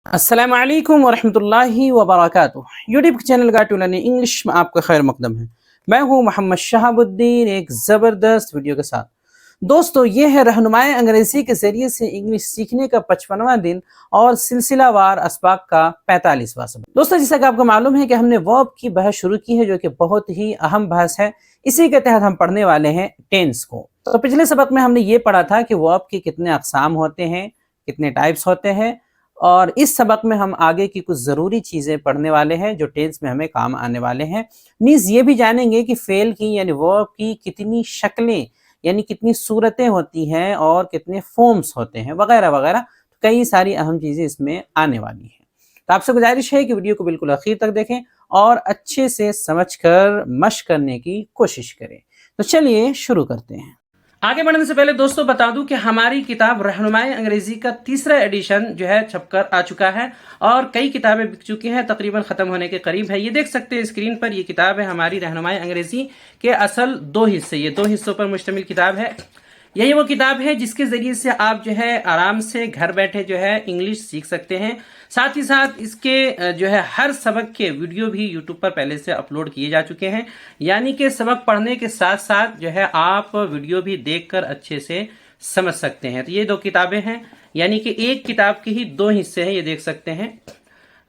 अस्सलाम वालेकुम वरहमतुल्लाहि वबरकातुहू। यूट्यूब चैनल गाटू लर्निंग इंग्लिश में आपका खैर मकदम है। मैं हूं मोहम्मद शहाबुद्दीन एक ज़बरदस्त वीडियो के साथ। दोस्तों, ये है रहनुमाई अंग्रेज़ी के ज़रिए से इंग्लिश सीखने का 55वां दिन और सिलसिलावार असबाक का 45वां सबक। दोस्तों, जैसा कि आपको मालूम है कि हमने वर्ब की बहस शुरू की है, जो कि बहुत ही अहम बहस है। इसी के तहत हम पढ़ने वाले हैं टेंस को। तो पिछले सबक में हमने ये पढ़ा था कि वर्ब के कितने अक़साम होते हैं, कितने टाइप्स होते हैं, और इस सबक में हम आगे की कुछ ज़रूरी चीज़ें पढ़ने वाले हैं जो टेंस में हमें काम आने वाले हैं। नीज़ ये भी जानेंगे कि फ़ेल की यानी वर्ब की कितनी शक्लें यानी कितनी सूरतें होती हैं और कितने फॉर्म्स होते हैं, वगैरह वगैरह। तो कई सारी अहम चीज़ें इसमें आने वाली हैं। तो आपसे गुजारिश है कि वीडियो को बिल्कुल आखिर तक देखें और अच्छे से समझकर मश्क करने की कोशिश करें। तो चलिए शुरू करते हैं। आगे बढ़ने से पहले दोस्तों बता दूं कि हमारी किताब रहनुमाई अंग्रेजी का तीसरा एडिशन जो है छपकर आ चुका है और कई किताबें बिक चुकी हैं, तकरीबन खत्म होने के करीब है। ये देख सकते हैं स्क्रीन पर, ये किताब है हमारी रहनुमाई अंग्रेजी के असल दो हिस्से, ये दो हिस्सों पर मुश्तमिल किताब है। यही वो किताब है जिसके जरिए से आप जो है आराम से घर बैठे जो है इंग्लिश सीख सकते हैं। साथ ही साथ इसके जो है हर सबक के वीडियो भी यूट्यूब पर पहले से अपलोड किए जा चुके हैं, यानी कि सबक पढ़ने के साथ साथ जो है आप वीडियो भी देखकर अच्छे से समझ सकते हैं। तो ये दो किताबें हैं, यानी कि एक किताब के ही दो हिस्से हैं, ये देख सकते हैं।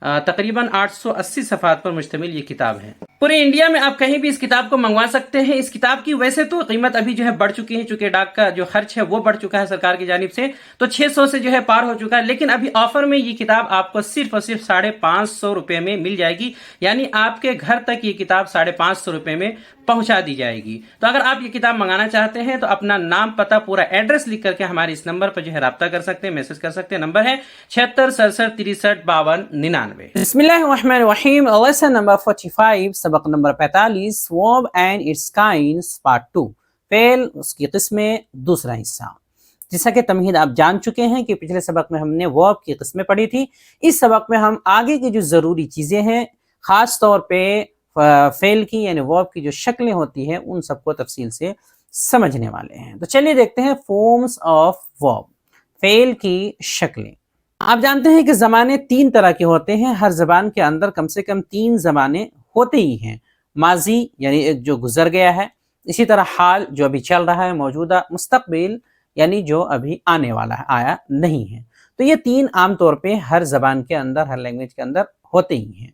तकरीबन 880 सफ़हात पर मुश्तमिल ये किताब है। पूरे इंडिया में आप कहीं भी इस किताब को मंगवा सकते हैं। इस किताब की वैसे तो कीमत अभी जो है बढ़ चुकी है, चूंकि डाक का जो खर्च है वो बढ़ चुका है सरकार की जानिब से, तो 600 से जो है पार हो चुका है। लेकिन अभी ऑफर में ये किताब आपको सिर्फ और सिर्फ 550 रुपए में मिल जाएगी, यानी आपके घर तक ये किताब 550 रुपए में पहुंचा दी जाएगी। तो अगर आप ये किताब मंगाना चाहते हैं तो अपना नाम, पता, पूरा एड्रेस लिख करके हमारे इस नंबर पर जो है राब्ता कर सकते हैं, मैसेज कर सकते हैं। नंबर है 76 67 63 52 99। बिस्मिल्लाहिर्रहमानिर्रहीम। लेसन नंबर 45, सबक number 45, verb and it's kinds part 2, fail उसकी किस्में दूसरा हिस्सा। जैसा कि तमहीद आप जान चुके हैं कि पिछले सबक में हमने वर्ब की किस्में पढ़ी थी। इस सबक में हम आगे की जो ज़रूरी चीज़ें हैं, ख़ास तौर पे फेल की यानी वर्ब की जो शक्लें होती हैं, उन सबको तफसील से समझने वाले हैं। तो चलिए देखते हैं फॉर्म्स ऑफ वर्ब, फेल की शक्लें। आप जानते हैं कि ज़माने तीन तरह के होते हैं। हर ज़बान के अंदर कम से कम तीन ज़माने होते ही हैं। माजी यानी एक जो गुजर गया है, इसी तरह हाल जो अभी चल रहा है, मौजूदा, मुस्तकबिल यानी जो अभी आने वाला है, आया नहीं है। तो ये तीन आम तौर पे हर ज़बान के अंदर, हर लैंग्वेज के अंदर होते ही हैं।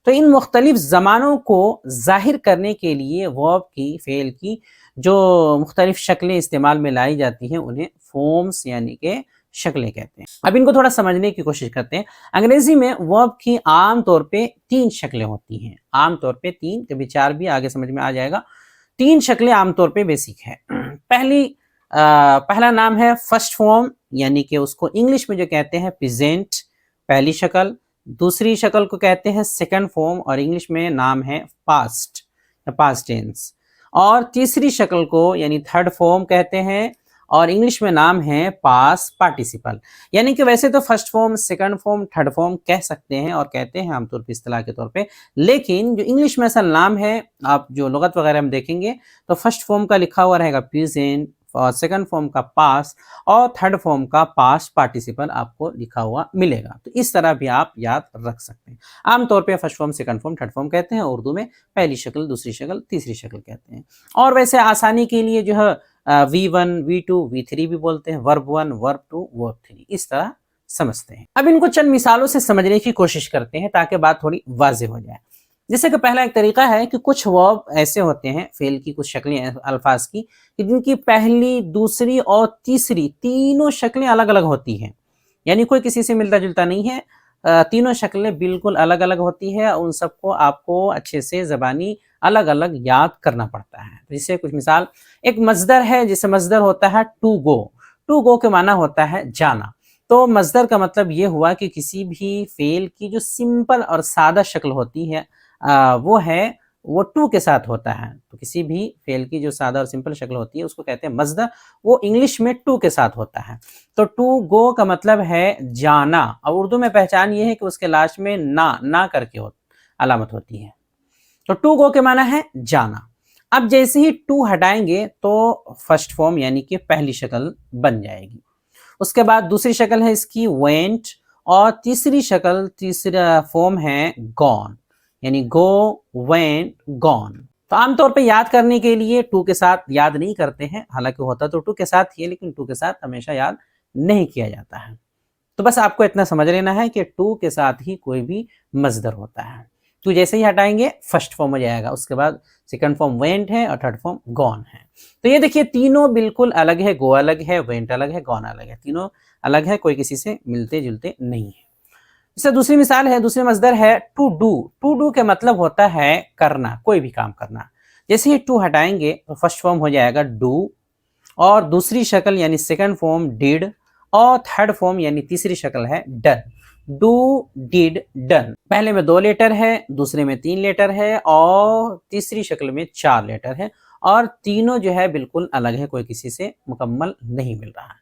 तो इन मुख्तलिफ ज़मानों को ज़ाहिर करने के लिए वर्ब की, फेल की जो मुख्तलिफ शक्लें इस्तेमाल में लाई जाती हैं, उन्हें फॉर्म्स यानी कि शक्लें कहते हैं। अब इनको थोड़ा समझने की कोशिश करते हैं। अंग्रेजी में वर्ब की आम तौर पे तीन शक्लें होती हैं, आम तौर पे तीन, कभी चार भी, आगे समझ में आ जाएगा। तीन शक्लें आम तौर पे बेसिक है। पहला नाम है फर्स्ट फॉर्म, यानी कि उसको इंग्लिश में जो कहते हैं प्रेजेंट, पहली शक्ल। दूसरी शक्ल को कहते हैं सेकंड फॉर्म और इंग्लिश में नाम है पास्ट या पास्ट टेंस। और तीसरी शक्ल को यानी थर्ड फॉर्म कहते हैं और इंग्लिश में नाम है पास्ट पार्टिसिपल। यानी कि वैसे तो first form, second form, third form कह सकते हैं और कहते हैं आमतौर पर इस्तिलाह के तौर पे, लेकिन जो इंग्लिश में असल नाम है, आप जो लुगत वगैरह में देखेंगे तो फर्स्ट फॉर्म का लिखा हुआ रहेगा प्रेजेंट, और सेकंड फॉर्म का पास्ट और थर्ड फॉर्म का पास्ट पार्टिसिपल आपको लिखा हुआ मिलेगा। तो इस तरह भी आप याद रख सकते हैं। आमतौर पे first form, second form, third form कहते हैं। उर्दू में पहली शक्ल, दूसरी शक्ल, तीसरी शक्ल कहते हैं। और वैसे आसानी के लिए जो है V1, V2, V3 भी बोलते हैं। वर्ब 1, वर्ब 2, वर्ब 3, इस तरह समझते हैं। अब इनको चंद मिसालों से समझने की कोशिश करते हैं ताकि बात थोड़ी वाज़ेह हो जाए। जैसे कि पहला एक तरीका है कि कुछ वर्ब ऐसे होते हैं, फेल की कुछ शक्लें अल्फाज की, कि जिनकी पहली, दूसरी और तीसरी तीनों शक्लें अलग अलग होती हैं, यानी कोई किसी से मिलता जुलता नहीं है। तीनों शक्लें बिल्कुल अलग अलग होती है। उन सबको आपको अच्छे से ज़बानी अलग अलग याद करना पड़ता है। जैसे कुछ मिसाल, एक मज़दर है, जैसे मज़दर होता है टू गो। टू गो के माना होता है जाना। तो मज़दर का मतलब ये हुआ कि किसी भी फेल की जो सिंपल और सादा शक्ल होती है, वो टू के साथ होता है। तो किसी भी फेल की जो सादा और सिंपल शक्ल होती है उसको कहते हैं मज़दर, वो इंग्लिश में टू के साथ होता है। तो टू गो का मतलब है जाना, और उर्दू में पहचान ये है कि उसके लास्ट में ना करके अलामत होती है। तो टू गो के माना है जाना। अब जैसे ही टू हटाएंगे तो फर्स्ट फॉर्म यानी कि पहली शक्ल बन जाएगी। उसके बाद दूसरी शक्ल है इसकी वेंट, और तीसरी शक्ल, तीसरा फॉर्म है गॉन, यानी गो, वेंट, गॉन। तो आमतौर पे याद करने के लिए टू के साथ याद नहीं करते हैं, हालांकि होता तो टू के साथ ही है, लेकिन टू के साथ हमेशा याद नहीं किया जाता है। तो बस आपको इतना समझ लेना है कि टू के साथ ही कोई भी मजदर होता है। टू जैसे ही हटाएंगे फर्स्ट फॉर्म हो जाएगा, उसके बाद सेकंड फॉर्म वेंट है और थर्ड फॉर्म गॉन है। तो ये देखिए तीनों बिल्कुल अलग है, गो अलग है, वेंट अलग है, गॉन अलग है, तीनों अलग है, कोई किसी से मिलते जुलते नहीं है। इससे दूसरी मिसाल है, दूसरी मजदर है टू डू। टू डू के मतलब होता है करना, कोई भी काम करना। जैसे ही टू हटाएंगे तो फर्स्ट फॉर्म हो जाएगा डू, और दूसरी शक्ल यानी सेकंड फॉर्म डिड, और थर्ड फॉर्म यानी तीसरी शक्ल है डन। Do, did, done. पहले में 2 लेटर है, दूसरे में 3 लेटर है, और तीसरी शक्ल में 4 लेटर है, और तीनों जो है बिल्कुल अलग है, कोई किसी से मुकम्मल नहीं मिल रहा है।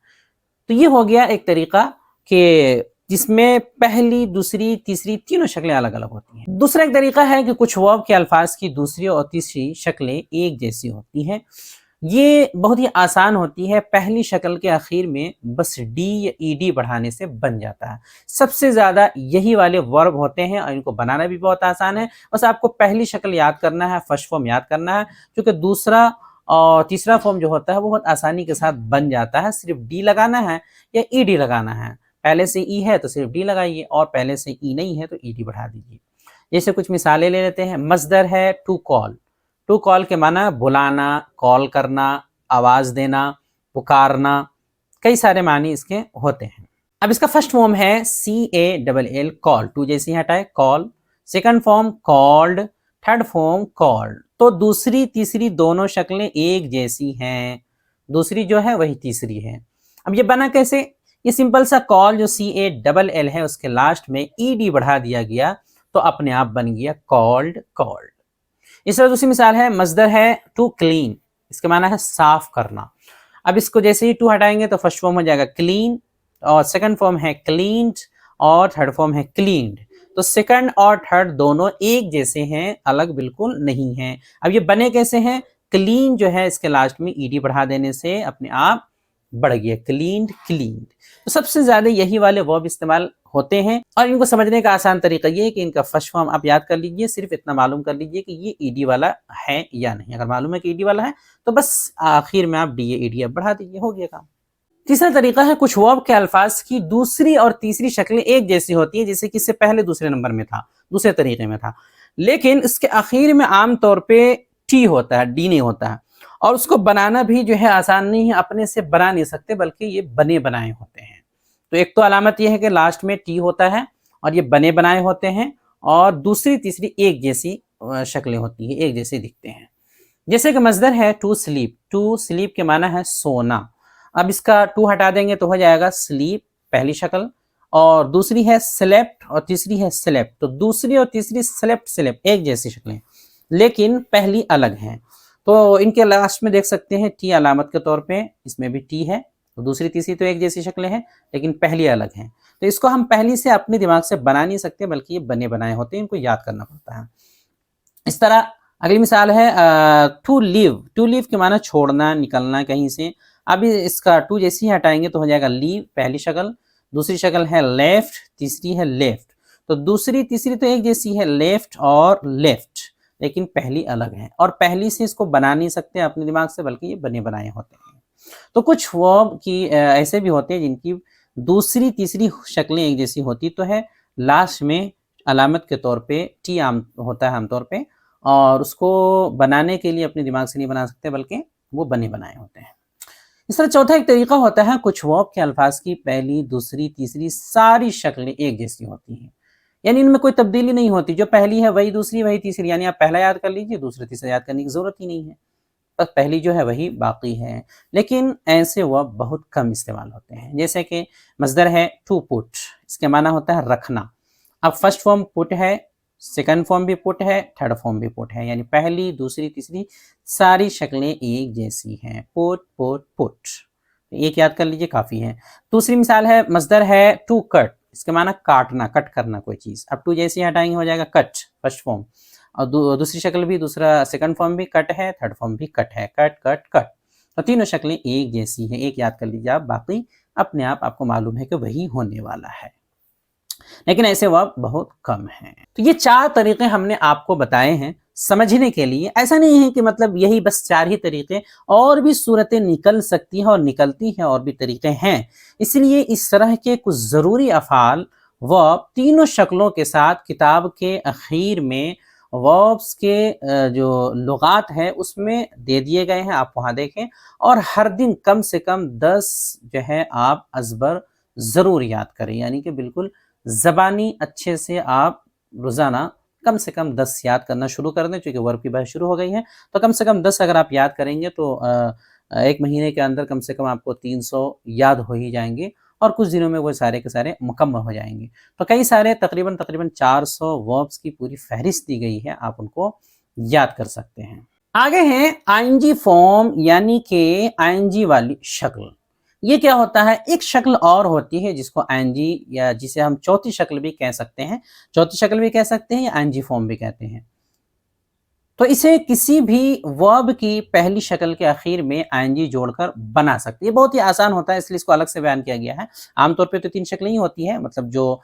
तो ये हो गया एक तरीका कि जिसमें पहली, दूसरी, तीसरी तीनों शक्लें अलग अलग होती हैं। दूसरा एक तरीका है कि कुछ वर्ब के अल्फाज की दूसरी और तीसरी शक्लें एक जैसी होती हैं। ये बहुत ही आसान होती है, पहली शक्ल के आखिर में बस डी या ईडी बढ़ाने से बन जाता है। सबसे ज़्यादा यही वाले वर्ब होते हैं और इनको बनाना भी बहुत आसान है। बस आपको पहली शक्ल याद करना है, फर्स्ट फॉर्म याद करना है, क्योंकि दूसरा और तीसरा फॉर्म जो होता है वो बहुत आसानी के साथ बन जाता है। सिर्फ डी लगाना है या ईडी लगाना है। पहले से ई है तो सिर्फ डी लगाइए, और पहले से ई नहीं है तो ईडी बढ़ा दीजिए। जैसे कुछ मिसालें ले लेते हैं। मस्दर है टू कॉल। टू कॉल के माना बुलाना, कॉल करना, आवाज देना, पुकारना, कई सारे मानी इसके होते हैं। अब इसका फर्स्ट फॉर्म है CALL, कॉल। टू जैसे ही हटाए call, second form called, third form called. तो दूसरी तीसरी दोनों शक्लें एक जैसी हैं, दूसरी जो है वही तीसरी है। अब ये बना कैसे? ये सिंपल सा कॉल जो CALL है उसके लास्ट में ED बढ़ा दिया गया तो अपने आप बन गया कॉल्ड, कॉल्ड। इस तरह दूसरी मिसाल है, मजदर है टू क्लीन। इसके माना है साफ करना। अब इसको जैसे ही टू हटाएंगे तो फर्स्ट फॉर्म हो जाएगा क्लीन, और सेकंड फॉर्म है क्लीन्ड, और थर्ड फॉर्म है क्लीन्ड। तो सेकंड और थर्ड दोनों एक जैसे हैं, अलग बिल्कुल नहीं हैं। अब ये बने कैसे हैं? क्लीन जो है इसके लास्ट में ईडी बढ़ा देने से अपने आप बढ़ गया, क्लीन्ड, क्लीन्ड। तो सबसे ज्यादा यही वाले वर्ब इस्तेमाल होते हैं, और इनको समझने का आसान तरीका ये है कि इनका फर्स्ट फॉर्म आप याद कर लीजिए, सिर्फ इतना मालूम कर लीजिए कि ये ईडी वाला है या नहीं। अगर मालूम है कि ईडी वाला है तो बस आखिर में आप डी ईडी अब बढ़ा दीजिए, हो गया काम। तीसरा तरीका है, कुछ वर्ब के अल्फाज की दूसरी और तीसरी शक्लें एक जैसी होती है, जैसे कि इससे पहले दूसरे नंबर में था, दूसरे तरीके में था, लेकिन इसके आखिर में आमतौर पे टी होता है, डी नहीं होता है, और उसको बनाना भी जो है आसान नहीं है, अपने से बना नहीं सकते, बल्कि ये बने बनाए होते हैं। तो एक तो अलामत यह है कि लास्ट में टी होता है और ये बने बनाए होते हैं, और दूसरी तीसरी एक जैसी शक्लें होती है, एक जैसे दिखते हैं। जैसे कि मजदर है टू स्लीप। टू स्लीप के माना है सोना। अब इसका टू हटा देंगे तो हो जाएगा स्लीप, पहली शक्ल, और दूसरी है स्लेप्ट और तीसरी है स्लेप्ट। तो दूसरी और तीसरी स्लेप्ट स्लेप्ट एक जैसी शक्लें, लेकिन पहली अलग हैं। तो इनके लास्ट में देख सकते हैं टी अलामत के तौर पे, इसमें भी टी है। तो दूसरी तीसरी तो एक जैसी शक्लें हैं, लेकिन पहली अलग हैं। तो इसको हम पहली से अपने दिमाग से बना नहीं सकते, बल्कि ये बने बनाए होते हैं, इनको याद करना पड़ता है। इस तरह अगली मिसाल है टू लीव। टू लीव के माना छोड़ना, निकलना कहीं से। अब इसका टू जैसे ही हटाएंगे तो हो जाएगा लीव, पहली शक्ल, दूसरी शक्ल है लेफ्ट, तीसरी है लेफ्ट। तो दूसरी तीसरी तो एक जैसी है, लेफ्ट और लेफ्ट, लेकिन पहली अलग है, और पहली से इसको बना नहीं सकते अपने दिमाग से, बल्कि ये बने बनाए होते हैं। तो कुछ वर्ब की ऐसे भी होते हैं जिनकी दूसरी तीसरी शक्लें एक जैसी होती तो है, लास्ट में अलामत के तौर पे टी आम होता है आमतौर पे, और उसको बनाने के लिए अपने दिमाग से नहीं बना सकते, बल्कि वो बने बनाए होते हैं। इस तरह चौथा एक तरीका होता है, कुछ वर्ब के अल्फाज की पहली, दूसरी, तीसरी सारी शक्लें एक जैसी होती हैं, यानी इनमें कोई तब्दीली नहीं होती। जो पहली है वही दूसरी, वही तीसरी, यानी आप पहला याद कर लीजिए, दूसरा तीसरा याद करने की जरूरत ही नहीं है, बस पहली जो है वही बाकी है। लेकिन ऐसे वर्ब बहुत कम इस्तेमाल होते हैं। जैसे कि मजदर है टू पुट। इसके माना होता है रखना। अब फर्स्ट फॉर्म पुट है, सेकंड फॉर्म भी पुट है, थर्ड फॉर्म भी पुट है, यानी पहली, दूसरी, तीसरी सारी शक्लें एक जैसी हैं, पुट पुट पुट। एक याद कर लीजिए, काफी है। दूसरी मिसाल है, मजदर है टू कट। इसके माना काटना, कट करना कोई चीज। अब टू जैसे ही हटाएंगे हो जाएगा कट, फर्स्ट फॉर्म, और दूसरी शक्ल भी, दूसरा सेकंड फॉर्म भी कट है, थर्ड फॉर्म भी कट है, कट कट कट। तो तीनों शक्लें एक जैसी हैं, एक याद कर लीजिए आप, बाकी अपने आप आपको मालूम है कि वही होने वाला है। लेकिन ऐसे वर्ब बहुत कम हैं। तो ये 4 तरीके हमने आपको बताए हैं समझने के लिए। ऐसा नहीं है कि मतलब यही बस 4 ही तरीके, और भी सूरतें निकल सकती हैं और निकलती हैं, और भी तरीके हैं। इसलिए इस तरह के कुछ ज़रूरी अफ़ाल वर्ब तीनों शक्लों के साथ किताब के आखिर में वर्ब्स के जो लुगात है उसमें दे दिए गए हैं, आप वहाँ देखें। और हर दिन कम से कम 10 जो है आप अज़बर ज़रूर याद करें, यानी कि बिल्कुल ज़बानी अच्छे से आप रोज़ाना कम से कम 10 याद करना शुरू कर दें, चूँकि वर्ब की बहस शुरू हो गई है। तो कम से कम 10 अगर आप याद करेंगे तो 1 महीने के अंदर कम से कम आपको 300 याद हो ही जाएँगे, और कुछ दिनों में वो सारे के सारे मुकम्मल हो जाएँगे। तो कई सारे तकरीबन 400 वर्ब्स की पूरी फ़हरिस्त दी गई है, आप उनको याद कर सकते हैं। आगे है आईएनजी फॉर्म, यानी कि आईएनजी वाली शक्ल। ये क्या होता है? एक शक्ल और होती है जिसको आईएनजी, या जिसे हम चौथी शक्ल भी कह सकते हैं, चौथी शक्ल भी कह सकते हैं या आईएनजी फॉर्म भी कहते हैं। तो इसे किसी भी वर्ब की पहली शक्ल के आखिर में आईएनजी जोड़कर बना सकते हैं। ये बहुत ही आसान होता है, इसलिए इसको अलग से बयान किया गया है। आमतौर पे तो 3 शक्लें ही होती हैं, मतलब जो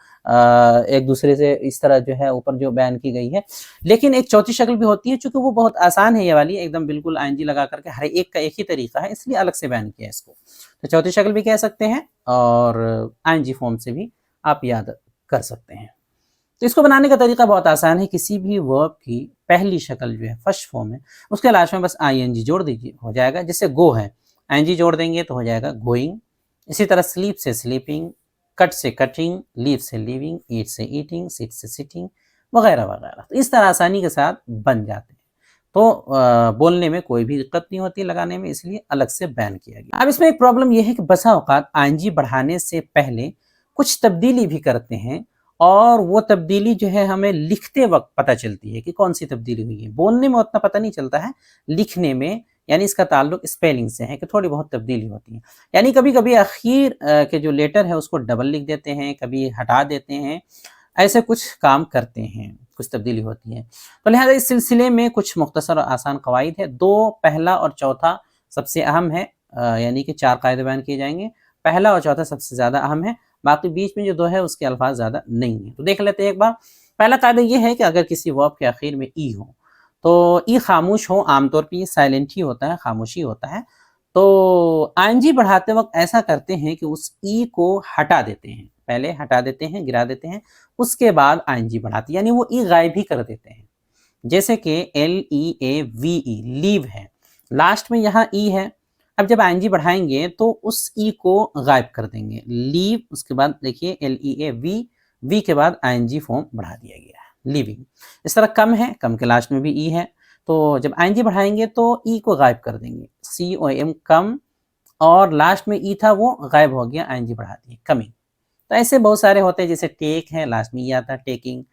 एक दूसरे से इस तरह जो है ऊपर जो बयान की गई है। लेकिन एक चौथी शक्ल भी होती है, चूँकि वो बहुत आसान है ये वाली, एकदम बिल्कुल आईएनजी लगा करके हर एक का एक ही तरीका है, इसलिए अलग से बयान किया है इसको। तो चौथी शक्ल भी कह सकते हैं, और आईएनजी फॉर्म से भी आप याद कर सकते हैं। तो इसको बनाने का तरीका बहुत आसान है। किसी भी वर्ब की पहली शक्ल जो है, फर्स्ट फॉर्म है, उसके लास्ट में बस आईएनजी जोड़ दीजिए, हो जाएगा। जैसे गो है, आईएनजी जोड़ देंगे तो हो जाएगा गोइंग। इसी तरह स्लीप से स्लीपिंग, कट से कटिंग, लीव से लिविंग, ईट से ईटिंग, सिट से सिटिंग, वगैरह वगैरह। तो इस तरह आसानी के साथ बन जाते हैं। तो बोलने में कोई भी दिक्कत नहीं होती लगाने में, इसलिए अलग से बैन किया गया। अब इसमें एक प्रॉब्लम यह है कि बसा औकात आईएनजी बढ़ाने से पहले कुछ तब्दीली भी करते हैं, और वो तब्दीली जो है हमें लिखते वक्त पता चलती है कि कौन सी तब्दीली हुई है। बोलने में उतना पता नहीं चलता है, लिखने में, यानी इसका ताल्लुक स्पेलिंग से है कि थोड़ी बहुत तब्दीली होती है। यानी कभी कभी आखिर के जो लेटर है उसको डबल लिख देते हैं, कभी हटा देते हैं, ऐसे कुछ काम करते हैं, कुछ तब्दीली होती है। तो लिहाजा इस सिलसिले में कुछ मुख्तसर और आसान कवायद है। 2, पहला और चौथा सबसे अहम है, यानी कि 4 कायदे बयान किए जाएंगे। पहला और चौथा सबसे ज़्यादा अहम है, बाकी बीच में जो 2 है उसके अल्फाज ज़्यादा नहीं है। तो देख लेते हैं एक बार। पहला कायदा ये है कि अगर किसी वर्ब के आखिर में ई हो, तो ई खामोश हो, आमतौर पे ये साइलेंट ही होता है, खामोशी होता है। तो आईएनजी बढ़ाते वक्त ऐसा करते हैं कि उस ई को हटा देते हैं, पहले हटा देते हैं, गिरा देते हैं, उसके बाद आईएनजी बढ़ाते हैं, यानी वो ई गायब ही कर देते हैं। जैसे कि LEAVE, लीव है, लास्ट में यहाँ ई है। अब जब आईएनजी बढ़ाएंगे तो उस ई को गायब कर देंगे, लीव, उसके बाद देखिए LEAV, वी के बाद आईएनजी फॉर्म बढ़ा दिया गया है, लिविंग। इस तरह कम है, कम के लास्ट में भी ई है, तो जब आईएनजी बढ़ाएंगे तो ई को गायब कर देंगे, COM, कम, और लास्ट में ई था वो गायब हो गया, आईएनजी बढ़ा दिए, कमिंग। तो ऐसे बहुत सारे होते हैं, जैसे टेक है, लास्ट में ई आता है, टेकिंग।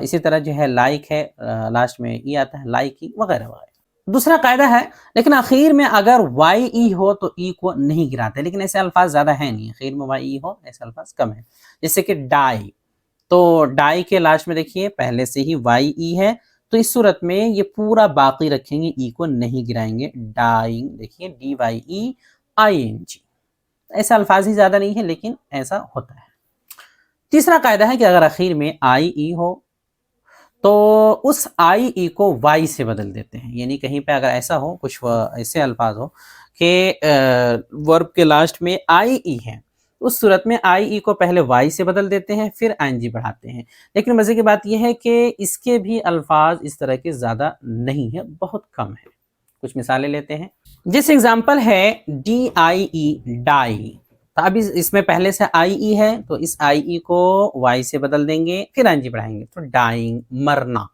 इसी तरह जो है लाइक है, लास्ट में ई आता है, लाइकिंग, वगैरह वगैरह। दूसरा कायदा है, लेकिन आखिर में अगर वाई ई हो तो ई को नहीं गिराते, लेकिन ऐसे अल्फाज ज़्यादा है नहीं, आखिर में वाई ई हो ऐसे अल्फाज कम है। जैसे कि डाई, तो डाई के लास्ट में देखिए पहले से ही वाई ई है, तो इस सूरत में ये पूरा बाकी रखेंगे, ई को नहीं गिराएंगे, डाइंग, देखिए DYEING। ऐसे अल्फाज ही ज़्यादा नहीं है, लेकिन ऐसा होता है। तीसरा कायदा है कि अगर आखिर में आई ई हो तो उस आई ई को वाई से बदल देते हैं, यानी कहीं पे अगर ऐसा हो, कुछ ऐसे अल्फाज हो कि वर्ब के लास्ट में आई ई है, उस सूरत में आई ई को पहले वाई से बदल देते हैं, फिर आईएनजी बढ़ाते हैं। लेकिन मज़े की बात यह है कि इसके भी अल्फाज इस तरह के ज़्यादा नहीं है, बहुत कम है। कुछ मिसालें लेते हैं। जिस एग्जाम्पल है DIE, डाई। तो अब इसमें पहले से आई ई है, तो इस आई ई को वाई से बदल देंगे, फिर आईएनजी बढ़ाएंगे, तो डाइंग, मरना।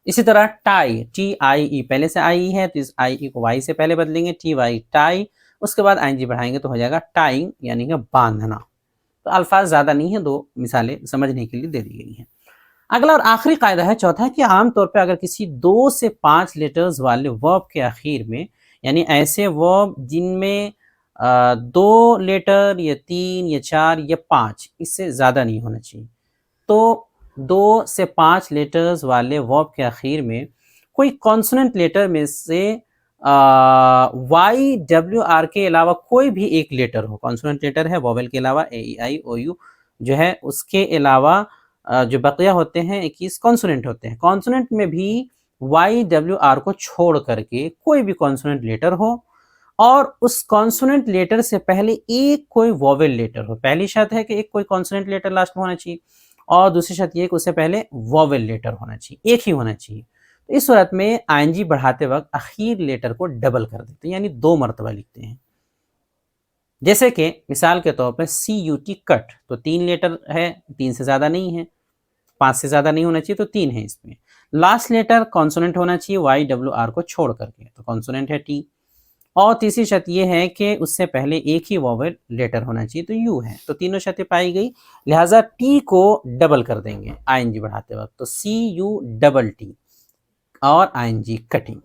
इसी तरह टाई, TIE, पहले से आई ई है, तो इस आई ई को वाई से पहले बदलेंगे, TY, टाई, उसके बाद आईएनजी बढ़ाएंगे तो हो जाएगा टाइंग, यानी कि बांधना। तो अल्फाज ज़्यादा नहीं है, 2 मिसालें समझने के लिए दे दी गई हैं। अगला और आखिरी कायदा है, चौथा, कि आमतौर पर अगर किसी 2 से 5 लेटर्स वाले वर्ब के आखिर में, यानी ऐसे वर्ब जिनमें 2 लेटर या 3 या 4 या 5, इससे ज़्यादा नहीं होना चाहिए, तो 2 से 5 लेटर्स वाले वर्ब के आखिर में कोई कॉन्सोनेंट लेटर में से YWR के अलावा कोई भी एक लेटर हो, कॉन्सोनेंट लेटर है वोवेल के अलावा AEI OU जो है उसके अलावा जो बकिया होते हैं 21 कॉन्सोनेंट होते हैं। कॉन्सोनेंट में भी YWR को छोड़ करके कोई भी कॉन्सोनेंट लेटर हो और उस कॉन्सोनेंट लेटर से पहले एक कोई वोवेल लेटर हो। पहली शर्त है कि एक कोई कॉन्सोनेंट लेटर लास्ट में होना चाहिए और दूसरी शर्त ये कि उससे पहले वोवेल लेटर होना चाहिए, एक ही होना चाहिए। तो इस सूरत में आईएनजी बढ़ाते वक्त आखिर लेटर को डबल कर देते हैं, यानी 2 मरतबा लिखते हैं। जैसे कि मिसाल के तौर पर CUT कट, तो 3 लेटर है, 3 से ज़्यादा नहीं है, 5 से ज़्यादा नहीं होना चाहिए, तो 3 है इसमें। लास्ट लेटर कॉन्सोनेंट होना चाहिए YWR को छोड़ करके, तो कॉन्सोनेंट है T। और तीसरी शर्त ये है कि उससे पहले एक ही वोवेल लेटर होना चाहिए, तो U है। तो तीनों शर्तें पाई गई, लिहाजा T को डबल कर देंगे आईएनजी बढ़ाते वक्त, तो CUTT और आईएनजी कटिंग।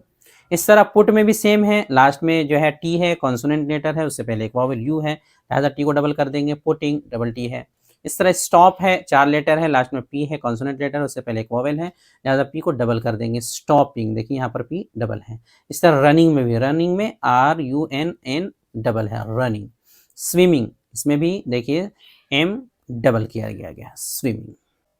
इस तरह पुट में भी सेम है, लास्ट में जो है T है, कॉन्सोनेंट लेटर है, उससे पहले एक वोवेल U है, लिहाजा T को डबल कर देंगे, पुटिंग डबल T है। इस तरह स्टॉप है, 4 लेटर है, लास्ट में P है, कॉन्सोनेंट लेटर, उससे पहले एक वोवेल है, लिहाजा P को डबल कर देंगे, स्टॉपिंग। देखिए यहाँ पर P डबल है। इस तरह रनिंग में भी, रनिंग में RUNN डबल है, रनिंग। स्विमिंग, इसमें भी देखिए M डबल किया गया, स्विमिंग।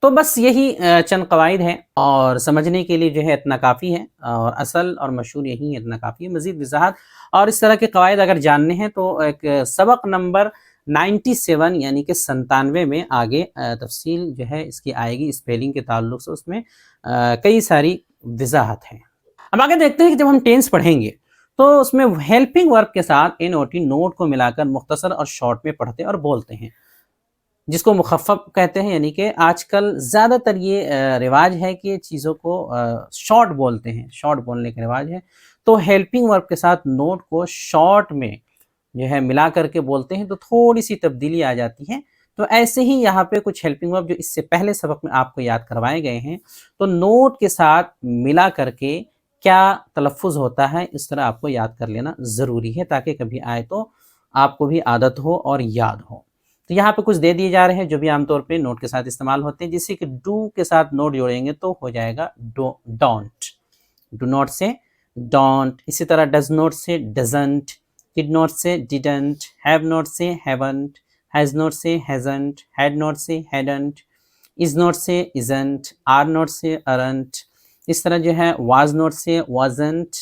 तो बस यही चंद कवायद है और समझने के लिए जो है इतना काफ़ी है, और असल और मशहूर यही है, इतना काफ़ी है। मज़ीद वज़ाहत और इस तरह के कवायद अगर जानने हैं तो एक सबक नंबर 97 यानी कि 97 में आगे तफसील जो है इसकी आएगी स्पेलिंग के ताल्लुक से, उसमें कई सारी वज़ाहत है। अब आगे देखते हैं कि जब हम टेंस पढ़ेंगे तो उसमें हेल्पिंग वर्ब के साथ NOT नोट को मिलाकर मुख्तसर और शॉर्ट में पढ़ते और बोलते हैं, जिसको मुखफ़फ़ कहते हैं। यानी कि आजकल ज़्यादातर ये रिवाज है कि चीज़ों को शॉर्ट बोलते हैं, शॉर्ट बोलने का रिवाज है। तो हेल्पिंग वर्ब के साथ नोट को शॉर्ट में जो है मिला करके बोलते हैं, तो थोड़ी सी तब्दीली आ जाती है। तो ऐसे ही यहाँ पे कुछ हेल्पिंग वर्ब जो इससे पहले सबक में आपको याद करवाए गए हैं, तो नोट के साथ मिला करके क्या तलफ़ुज़ होता है, इस तरह आपको याद कर लेना ज़रूरी है, ताकि कभी आए तो आपको भी आदत हो और याद हो। तो यहाँ पे कुछ दे दिए जा रहे हैं जो भी आमतौर पे नोट के साथ इस्तेमाल होते हैं, जिससे कि डू के साथ नोट जोड़ेंगे तो हो जाएगा डोंट। डू नॉट से डोंट, इसी तरह डज नॉट से डजंट, डिड नॉट से डिडंट, हैव नॉट से हैवंट, हैज़ नॉट से हैजंट, हैड नॉट से हैडंट, इज नॉट से इजंट, आर नॉट से अरंट। इस तरह जो है वाज नॉट से वाजंट,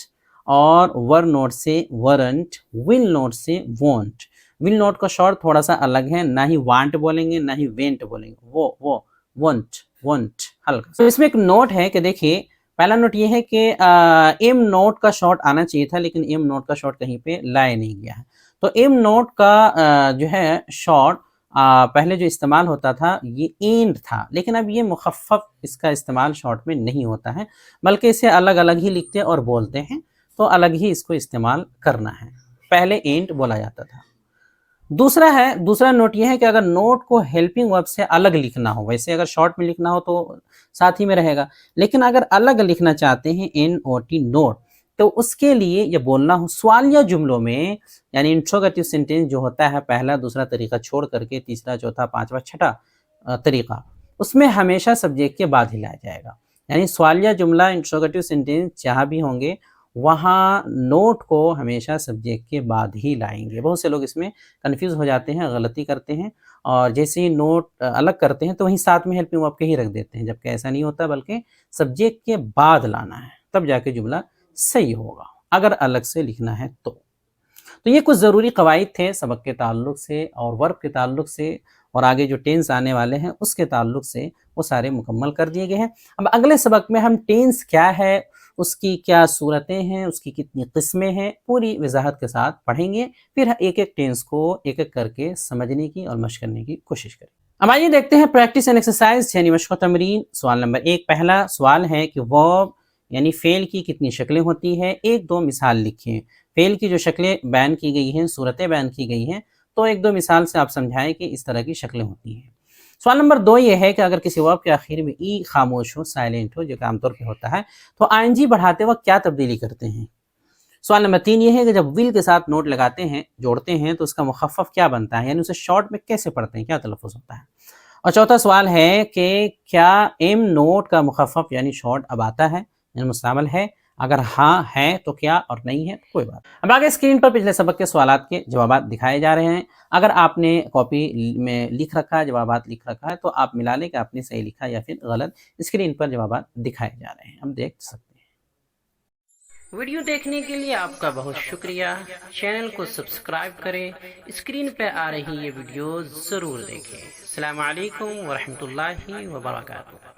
और वर नॉट से वरंट, विल नॉट से वॉन्ट। विल नॉट का शॉर्ट थोड़ा सा अलग है, ना ही वांट बोलेंगे ना ही वेंट बोलेंगे, वो वॉन्ट वॉन्ट हल्का। तो इसमें एक नोट है कि देखिए, पहला नोट ये है कि एम नोट का शॉर्ट आना चाहिए था, लेकिन एम नोट का शॉर्ट कहीं पे लाया नहीं गया है। तो एम नोट का जो है शॉर्ट पहले जो इस्तेमाल होता था ये एंड था, लेकिन अब ये मुखफ़फ़ इसका इस्तेमाल शॉर्ट में नहीं होता है, बल्कि इसे अलग अलग ही लिखते और बोलते हैं, तो अलग ही इसको इस्तेमाल करना है। पहले एंड बोला जाता था। दूसरा नोट ये है कि अगर नोट को हेल्पिंग वर्ब से अलग लिखना हो, वैसे अगर शॉर्ट में लिखना हो तो साथ ही में रहेगा, लेकिन अगर अलग लिखना चाहते हैं NOT नोट, तो उसके लिए ये बोलना हो सवालिया जुमलों में, यानी इंट्रोगेटिव सेंटेंस जो होता है पहला दूसरा तरीका छोड़ करके तीसरा चौथा पांचवा छठा तरीका, उसमें हमेशा सब्जेक्ट के बाद ही लाया जाएगा। यानी सवालिया जुमला इंट्रोगेटिव सेंटेंस जहाँ भी होंगे वहाँ नोट को हमेशा सब्जेक्ट के बाद ही लाएंगे। बहुत से लोग इसमें कंफ्यूज हो जाते हैं, गलती करते हैं, और जैसे ही नोट अलग करते हैं तो वहीं साथ में हेल्पिंग वर्ब के ही रख देते हैं, जबकि ऐसा नहीं होता, बल्कि सब्जेक्ट के बाद लाना है, तब जाके जुमला सही होगा अगर अलग से लिखना है तो। ये कुछ ज़रूरी कवायद थे सबक के ताल्लुक से और वर्ब के ताल्लुक से, और आगे जो टेंस आने वाले हैं उसके ताल्लुक से वो सारे मुकम्मल कर दिए गए हैं। अब अगले सबक में हम टेंस क्या है, उसकी क्या सूरतें हैं, उसकी कितनी किस्में हैं, पूरी वजाहत के साथ पढ़ेंगे। फिर एक एक टेंस को एक एक करके समझने की और मशक करने की कोशिश करें। अब आइए देखते हैं प्रैक्टिस एंड एक्सरसाइज यानी मशक तमरीन। सवाल नंबर 1, पहला सवाल है कि वर्ब यानी फेल की कितनी शक्लें होती हैं, 1-2 मिसाल लिखें। फेल की जो शक्लें बयान की गई हैं, सूरतें बयान की गई हैं, तो 1-2 मिसाल से आप समझाएं कि इस तरह की शक्लें होती हैं। सवाल नंबर 2 ये है कि अगर किसी वर्ब के आखिर में ई खामोश हो, साइलेंट हो, जो कि आमतौर पे होता है, तो आईएनजी बढ़ाते वक्त क्या तब्दीली करते हैं। सवाल नंबर 3 ये है कि जब विल के साथ नोट लगाते हैं, जोड़ते हैं, तो उसका मुखफ़फ़ क्या बनता है, यानी उसे शॉर्ट में कैसे पढ़ते हैं, क्या तलफ़ुज़ होता है। और चौथा सवाल है कि क्या एम नोट का मुखफ़फ़ यानी शॉर्ट अब आता है, यानी मुस्तामल है, अगर हाँ है तो क्या और नहीं है तो कोई बात। अब आगे स्क्रीन पर पिछले सबक के सवालात के जवाबात दिखाए जा रहे हैं। अगर आपने कॉपी में लिख रखा है, जवाबात लिख रखा है, तो आप मिला लें कि आपने सही लिखा या फिर गलत। स्क्रीन पर जवाबात दिखाए जा रहे हैं, हम देख सकते हैं। वीडियो देखने के लिए आपका बहुत शुक्रिया। चैनल को सब्सक्राइब करें। स्क्रीन पर आ रही ये वीडियो ज़रूर देखें। अस्सलाम वालेकुम व रहमतुल्लाहि व बरकातुहू।